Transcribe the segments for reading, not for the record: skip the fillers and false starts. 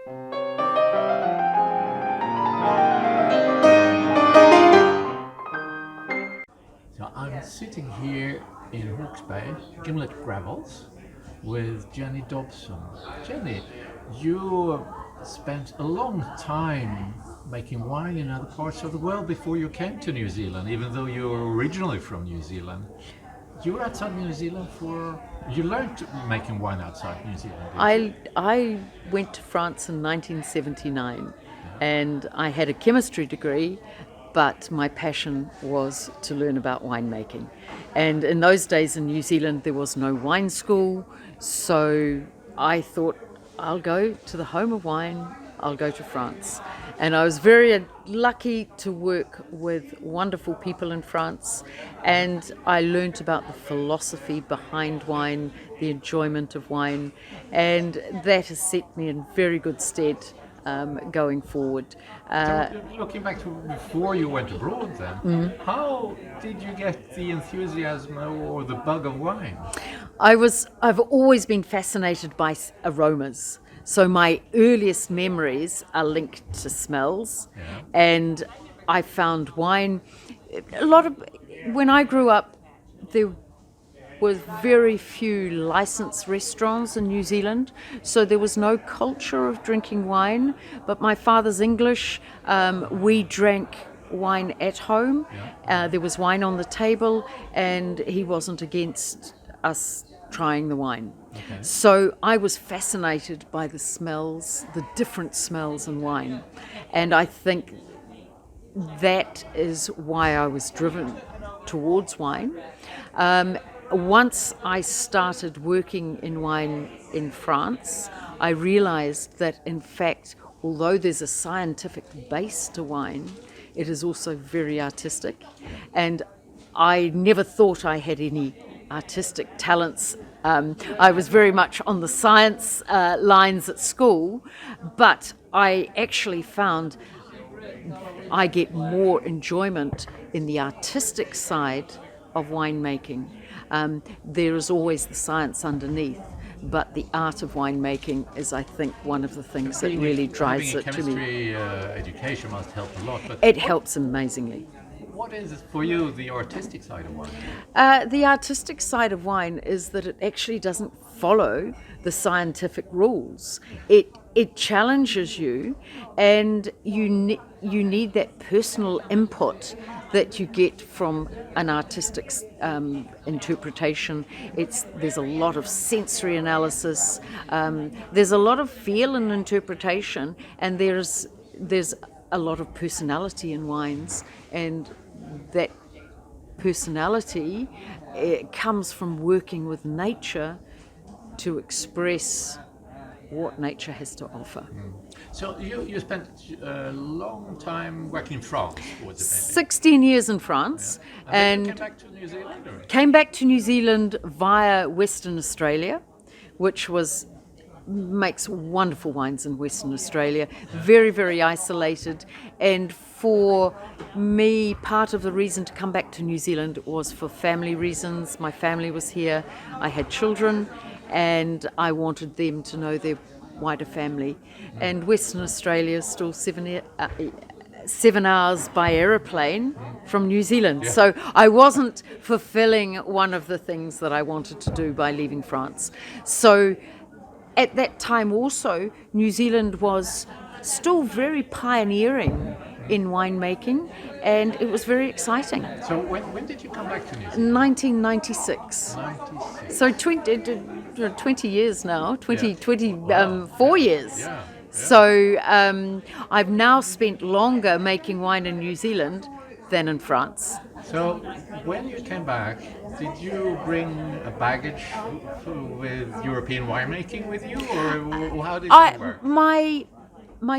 So I'm sitting here in Hawke's Bay, Gimlet Gravels, with Jenny Dobson. Jenny, you spent a long time making wine in other parts of the world before you came to New Zealand, even though you were originally from New Zealand. You were outside New Zealand you learned making wine outside New Zealand, didn't you? I went to France in 1979 and I had a chemistry degree, but my passion was to learn about winemaking. And in those days in New Zealand there was no wine school, so I thought I'll go to the home of wine, I'll go to France. And I was very lucky to work with wonderful people in France, and I learnt about the philosophy behind wine, the enjoyment of wine, and that has set me in very good stead going forward. So, looking back to before you went abroad then, how did you get the enthusiasm or the bug of wine? I've always been fascinated by aromas. So my earliest memories are linked to smells, and I found wine. When I grew up, there was very few licensed restaurants in New Zealand, so there was no culture of drinking wine. But my father's English, we drank wine at home. There was wine on the table, and he wasn't against us trying the wine. Okay. So I was fascinated by the smells, the different smells in wine. And I think that is why I was driven towards wine. Once I started working in wine in France, I realized that in fact, although there's a scientific base to wine, it is also very artistic. And I never thought I had any artistic talents. I was very much on the science lines at school, but I actually found I get more enjoyment in the artistic side of winemaking. There is always the science underneath, but the art of winemaking is, I think, one of the things that really drives it to me. Chemistry education must help a lot. But it helps amazingly. What is for you the artistic side of wine? The artistic side of wine is that it actually doesn't follow the scientific rules. It challenges you, and you need that personal input that you get from an artistic interpretation. There's a lot of sensory analysis. There's a lot of feel and interpretation, and there's a lot of personality in wines, and that personality comes from working with nature to express what nature has to offer. So you spent a long time working in France, was it? 16 years in France, and came back to New Zealand? Or? Came back to New Zealand via Western Australia, which makes wonderful wines in Western Australia, very, very isolated. And for me, part of the reason to come back to New Zealand was for family reasons. My family was here, I had children, and I wanted them to know their wider family. And Western Australia is still 7 hours by aeroplane from New Zealand. So I wasn't fulfilling one of the things that I wanted to do by leaving France. So at that time also, New Zealand was still very pioneering in winemaking, and it was very exciting. So when did you come back to New Zealand? 1996. 96. So 20 years now, 24 years. Yeah. So I've now spent longer making wine in New Zealand than in France. So when you came back, did you bring a baggage with European winemaking with you, or how did it work? My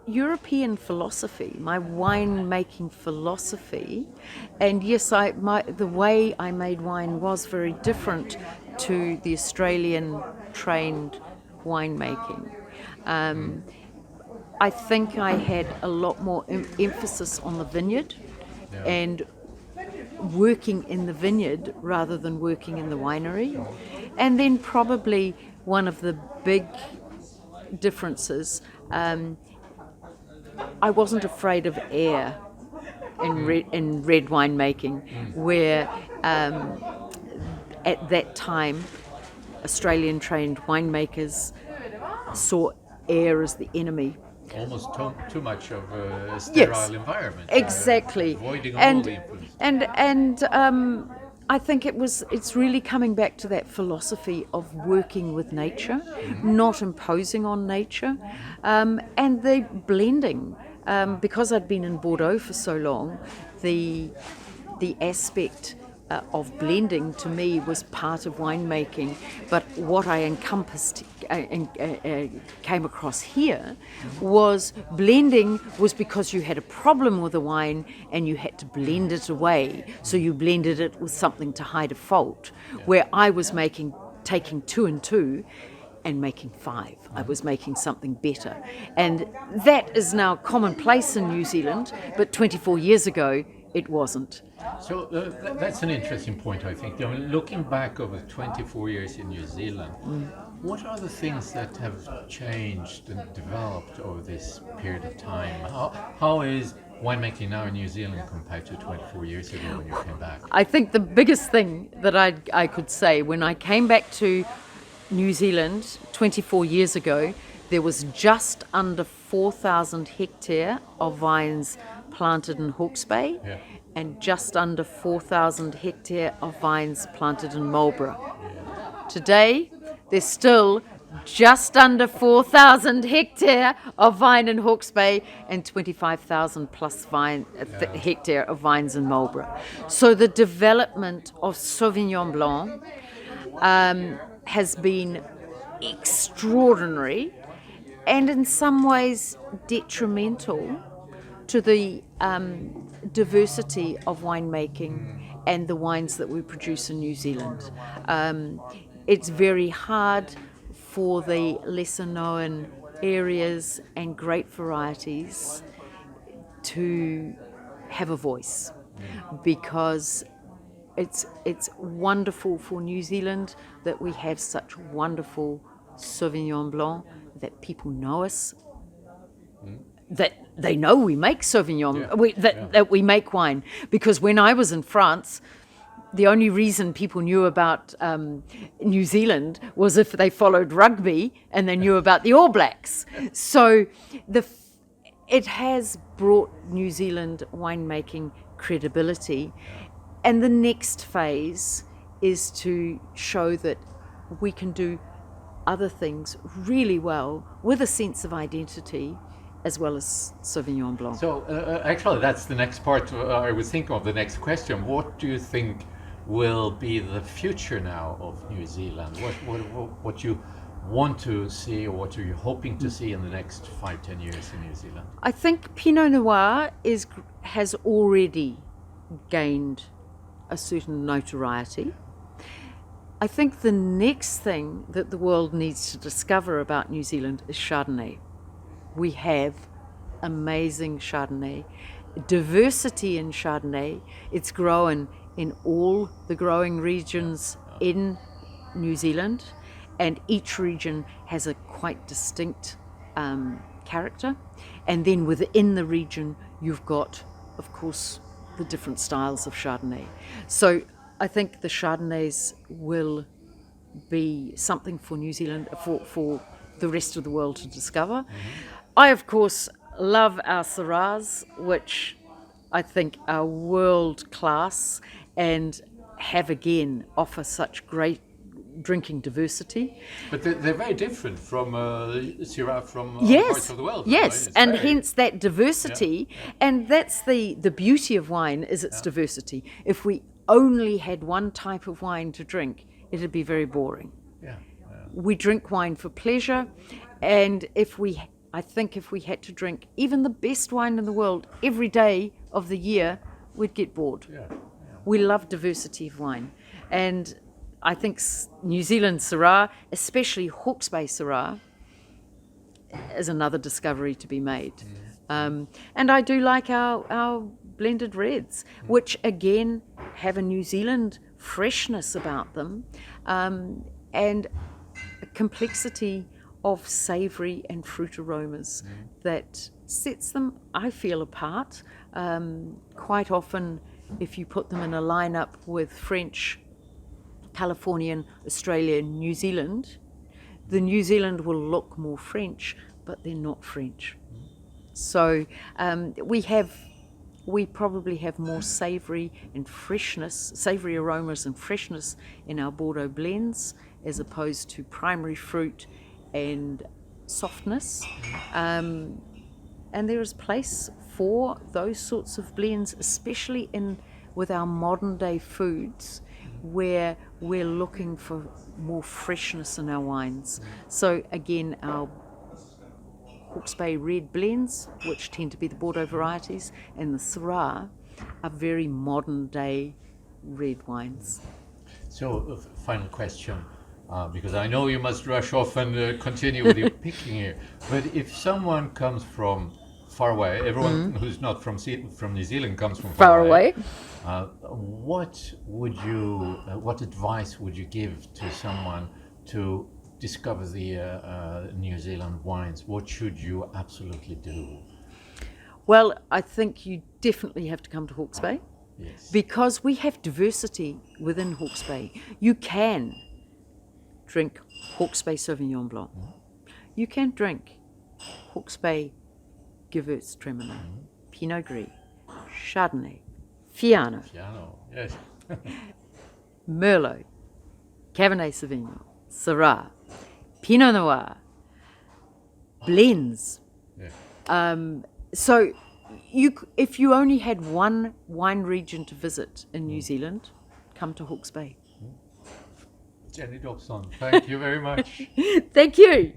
European philosophy, my winemaking philosophy, and yes, the way I made wine was very different to the Australian trained winemaking. I think I had a lot more emphasis on the vineyard and working in the vineyard rather than working in the winery. And then probably one of the big differences. I wasn't afraid of air in red wine making, where at that time Australian trained winemakers saw air as the enemy. Almost too much of a sterile environment. Exactly. Avoiding all the influence. And I think it's really coming back to that philosophy of working with nature, not imposing on nature, and the blending. Because I'd been in Bordeaux for so long, the aspect of blending to me was part of winemaking. But what I encompassed came across here was blending was because you had a problem with a wine and you had to blend it away. So you blended it with something to hide a fault. Where I was taking 2 and 2 and making 5. I was making something better. And that is now commonplace in New Zealand, but 24 years ago, it wasn't. So that's an interesting point, I think. Looking back over 24 years in New Zealand, what are the things that have changed and developed over this period of time? How is winemaking now in New Zealand compared to 24 years ago when you came back? I think the biggest thing that I could say, when I came back to New Zealand 24 years ago, there was just under 4,000 hectare of vines planted in Hawke's Bay, and just under 4,000 hectare of vines planted in Marlborough. Today, there's still just under 4,000 hectare of vine in Hawke's Bay and 25,000 plus hectare of vines in Marlborough. So the development of Sauvignon Blanc has been extraordinary and in some ways detrimental to the diversity of winemaking and the wines that we produce in New Zealand. It's very hard for the lesser known areas and grape varieties to have a voice, because it's wonderful for New Zealand that we have such wonderful Sauvignon Blanc, that people know us, that they know we make Sauvignon, that we make wine. Because when I was in France, the only reason people knew about New Zealand was if they followed rugby and they knew about the All Blacks. So it has brought New Zealand winemaking credibility. And the next phase is to show that we can do other things really well with a sense of identity, as well as Sauvignon Blanc. So actually that's the next part I was thinking of, the next question. What do you think will be the future now of New Zealand? What you want to see, or what are you hoping to see in the next 5-10 years in New Zealand? I think Pinot Noir has already gained a certain notoriety. I think the next thing that the world needs to discover about New Zealand is Chardonnay. We have amazing Chardonnay, diversity in Chardonnay. It's grown in all the growing regions in New Zealand, and each region has a quite distinct character. And then within the region, you've got, of course, the different styles of Chardonnay. So I think the Chardonnays will be something for New Zealand, for the rest of the world to discover. I, of course, love our Syrahs, which I think are world class and have again offer such great drinking diversity. But they're very different from Syrah from parts of the world. Yes, right? And hence that diversity, and that's the beauty of wine, is its diversity. If we only had one type of wine to drink, it'd be very boring. We drink wine for pleasure, and I think if we had to drink even the best wine in the world every day of the year, we'd get bored. We love diversity of wine, and I think New Zealand Syrah, especially Hawke's Bay Syrah, is another discovery to be made. And I do like our blended reds, which again have a New Zealand freshness about them, and a complexity of savoury and fruit aromas that sets them, I feel, apart. Quite often, if you put them in a lineup with French, Californian, Australian, New Zealand, the New Zealand will look more French, but they're not French. So we probably have more savoury and freshness, savoury aromas and freshness in our Bordeaux blends, as opposed to primary fruit and softness. And there is place for those sorts of blends, especially with our modern day foods, where we're looking for more freshness in our wines. So again, our Hawke's Bay red blends, which tend to be the Bordeaux varieties, and the Syrah are very modern day red wines. So, final question, because I know you must rush off and continue with your picking here. But if someone comes from far away, everyone who's not from New Zealand comes from far away. What advice would you give to someone to discover the New Zealand wines? What should you absolutely do? Well, I think you definitely have to come to Hawke's Bay. Yes. Because we have diversity within Hawke's Bay. You can drink Hawke's Bay Sauvignon Blanc. You can drink Hawke's Bay Gewürztraminer, Pinot Gris, Chardonnay, Fiano, Yes. Merlot, Cabernet Sauvignon, Syrah, Pinot Noir, blends. Yeah. So if you only had one wine region to visit in New Zealand, come to Hawke's Bay. Jenny Dobson, thank you very much. Thank you.